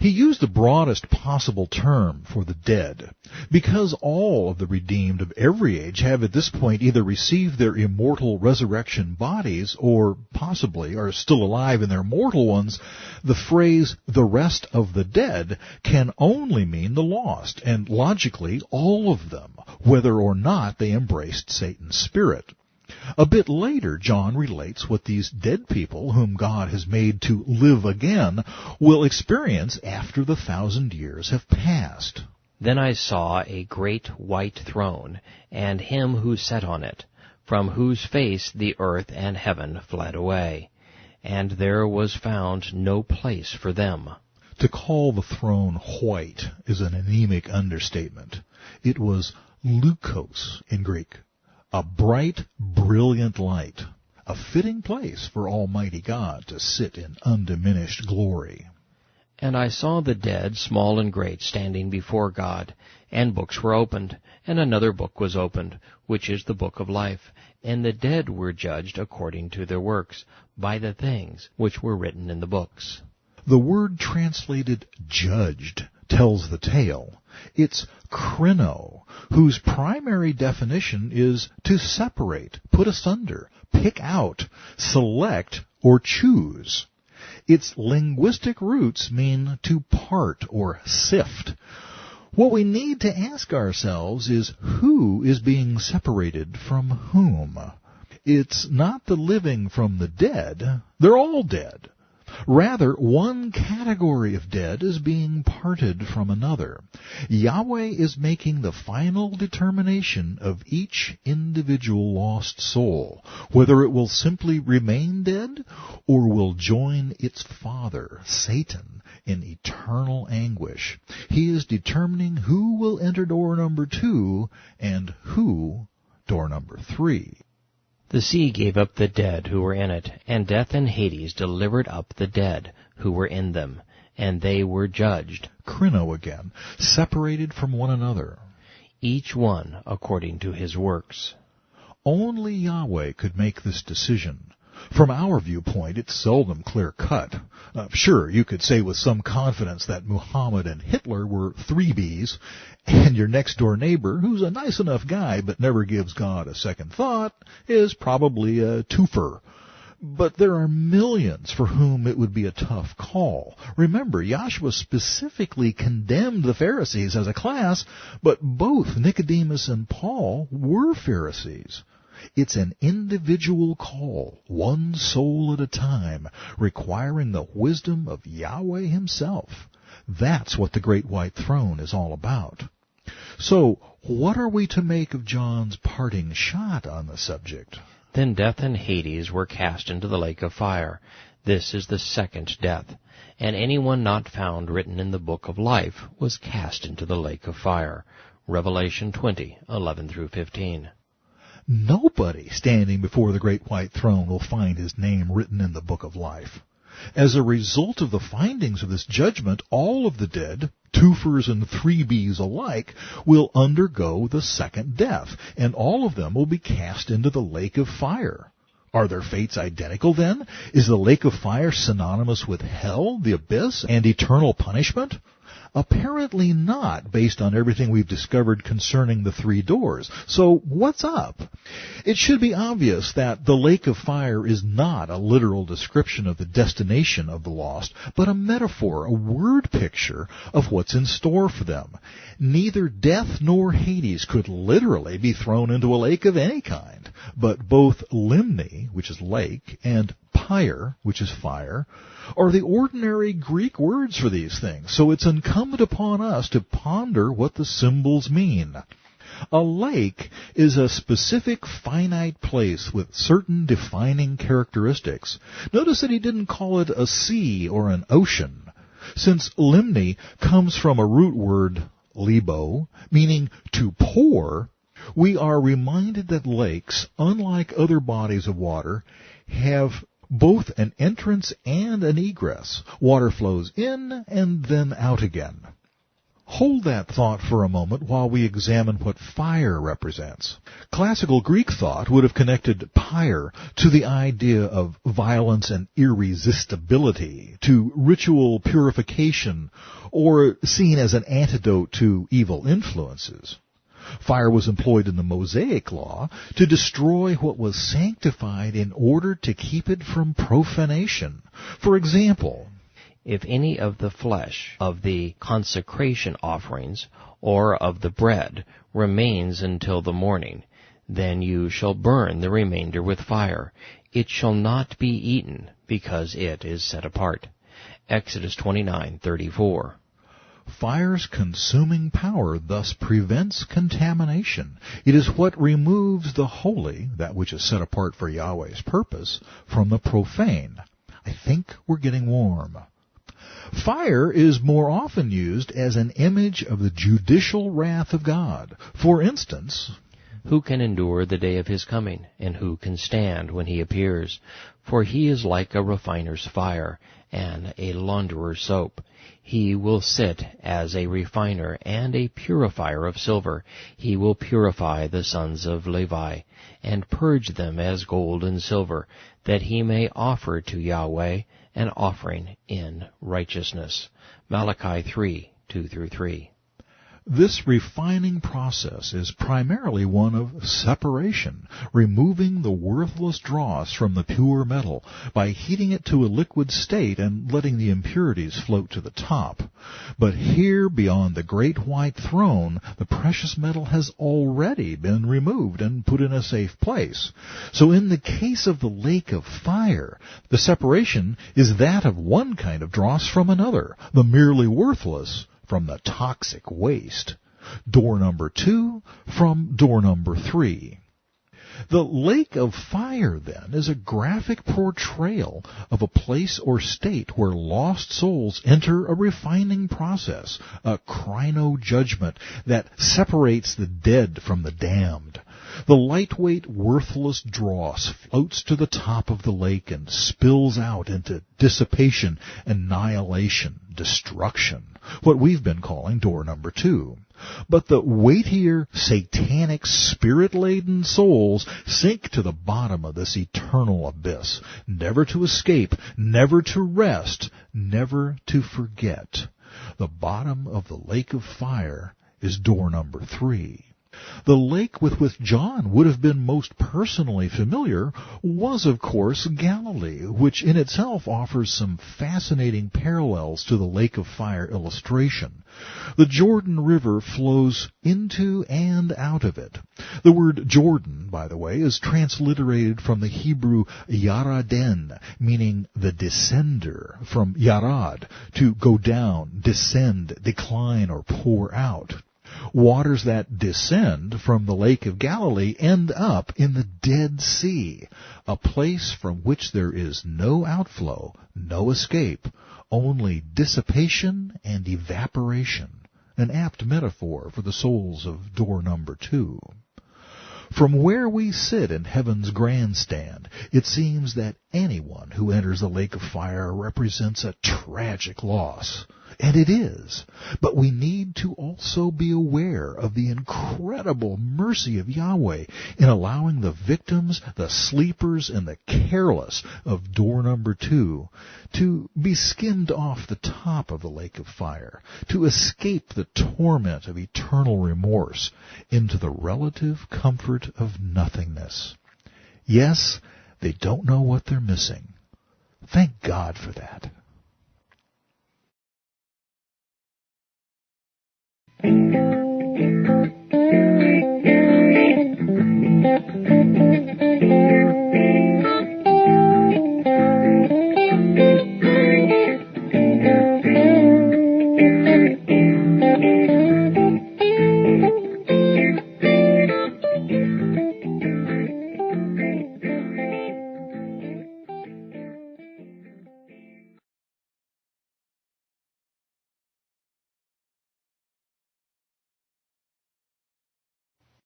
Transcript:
He used the broadest possible term for the dead, because all of the redeemed of every age have at this point either received their immortal resurrection bodies or possibly are still alive in their mortal ones. The phrase, the rest of the dead, can only mean the lost, and logically all of them, whether or not they embraced Satan's spirit. A bit later, John relates what these dead people, whom God has made to live again, will experience after the 1,000 years have passed. Then I saw a great white throne, and him who sat on it, from whose face the earth and heaven fled away, and there was found no place for them. To call the throne white is an anemic understatement. It was leukos in Greek. A bright, brilliant light, a fitting place for Almighty God to sit in undiminished glory. And I saw the dead, small and great, standing before God, and books were opened, and another book was opened, which is the book of life. And the dead were judged according to their works, by the things which were written in the books. The word translated judged tells the tale. It's krino, whose primary definition is to separate, put asunder, pick out, select, or choose. Its linguistic roots mean to part or sift. What we need to ask ourselves is who is being separated from whom. It's not the living from the dead. They're all dead. Rather, one category of dead is being parted from another. Yahweh is making the final determination of each individual lost soul, whether it will simply remain dead or will join its father, Satan, in eternal anguish. He is determining who will enter door number 2 and who door number 3. The sea gave up the dead who were in it, and death and Hades delivered up the dead who were in them, and they were judged. Krino again, separated from one another. Each one according to his works. Only Yahweh could make this decision. From our viewpoint, it's seldom clear-cut. Sure, you could say with some confidence that Muhammad and Hitler were 3Bs, and your next-door neighbor, who's a nice enough guy but never gives God a second thought, is probably a twofer. But there are millions for whom it would be a tough call. Remember, Yahshua specifically condemned the Pharisees as a class, but both Nicodemus and Paul were Pharisees. It's an individual call, one soul at a time, requiring the wisdom of Yahweh himself. That's what the great white throne is all about. So, what are we to make of John's parting shot on the subject? Then death and Hades were cast into the lake of fire. This is the second death. And anyone not found written in the book of life was cast into the lake of fire. Revelation 20:11-15. Nobody standing before the great white throne will find his name written in the book of life. As a result of the findings of this judgment, all of the dead, twofers and 3Bs alike, will undergo the second death, and all of them will be cast into the lake of fire. Are their fates identical then? Is the lake of fire synonymous with hell, the abyss, and eternal punishment? Apparently not, based on everything we've discovered concerning the 3 doors. So what's up? It should be obvious that the lake of fire is not a literal description of the destination of the lost, but a metaphor, a word picture of what's in store for them. Neither death nor Hades could literally be thrown into a lake of any kind, but both limni, which is lake, and pyre, which is fire, are the ordinary Greek words for these things, so it's incumbent upon us to ponder what the symbols mean. A lake is a specific finite place with certain defining characteristics. Notice that he didn't call it a sea or an ocean. Since limni comes from a root word, libo, meaning to pour, we are reminded that lakes, unlike other bodies of water, have both an entrance and an egress. Water flows in and then out again. Hold that thought for a moment while we examine what fire represents. Classical Greek thought would have connected pyre to the idea of violence and irresistibility, to ritual purification, or seen as an antidote to evil influences. Fire was employed in the Mosaic Law to destroy what was sanctified in order to keep it from profanation. For example, if any of the flesh of the consecration offerings or of the bread remains until the morning, then you shall burn the remainder with fire. It shall not be eaten, because it is set apart. Exodus 29:34. Fire's consuming power thus prevents contamination. It is what removes the holy, that which is set apart for Yahweh's purpose, from the profane. I think we're getting warm. Fire is more often used as an image of the judicial wrath of God. For instance, who can endure the day of his coming, and who can stand when he appears? For he is like a refiner's fire, and a launderer's soap. He will sit as a refiner and a purifier of silver. He will purify the sons of Levi, and purge them as gold and silver, that he may offer to Yahweh an offering in righteousness. Malachi 3:2-3. This refining process is primarily one of separation, removing the worthless dross from the pure metal by heating it to a liquid state and letting the impurities float to the top. But here, beyond the great white throne, the precious metal has already been removed and put in a safe place. So in the case of the lake of fire, the separation is that of one kind of dross from another, the merely worthless from the toxic waste. Door number 2 from door number 3. The lake of fire, then, is a graphic portrayal of a place or state where lost souls enter a refining process, a crino judgment that separates the dead from the damned. The lightweight, worthless dross floats to the top of the lake and spills out into dissipation, annihilation, destruction, what we've been calling door number 2. But the weightier, satanic, spirit-laden souls sink to the bottom of this eternal abyss, never to escape, never to rest, never to forget. The bottom of the lake of fire is door number 3. The lake with which John would have been most personally familiar was, of course, Galilee, which in itself offers some fascinating parallels to the lake of fire illustration. The Jordan River flows into and out of it. The word Jordan, by the way, is transliterated from the Hebrew Yaraden, meaning the descender, from Yarad, to go down, descend, decline, or pour out. Waters that descend from the Lake of Galilee end up in the Dead Sea, a place from which there is no outflow, no escape, only dissipation and evaporation, an apt metaphor for the souls of door number 2. From where we sit in heaven's grandstand, it seems that anyone who enters the lake of fire represents a tragic loss. And it is. But we need to also be aware of the incredible mercy of Yahweh in allowing the victims, the sleepers, and the careless of door number 2 to be skimmed off the top of the lake of fire, to escape the torment of eternal remorse into the relative comfort of nothingness. Yes, they don't know what they're missing. Thank God for that.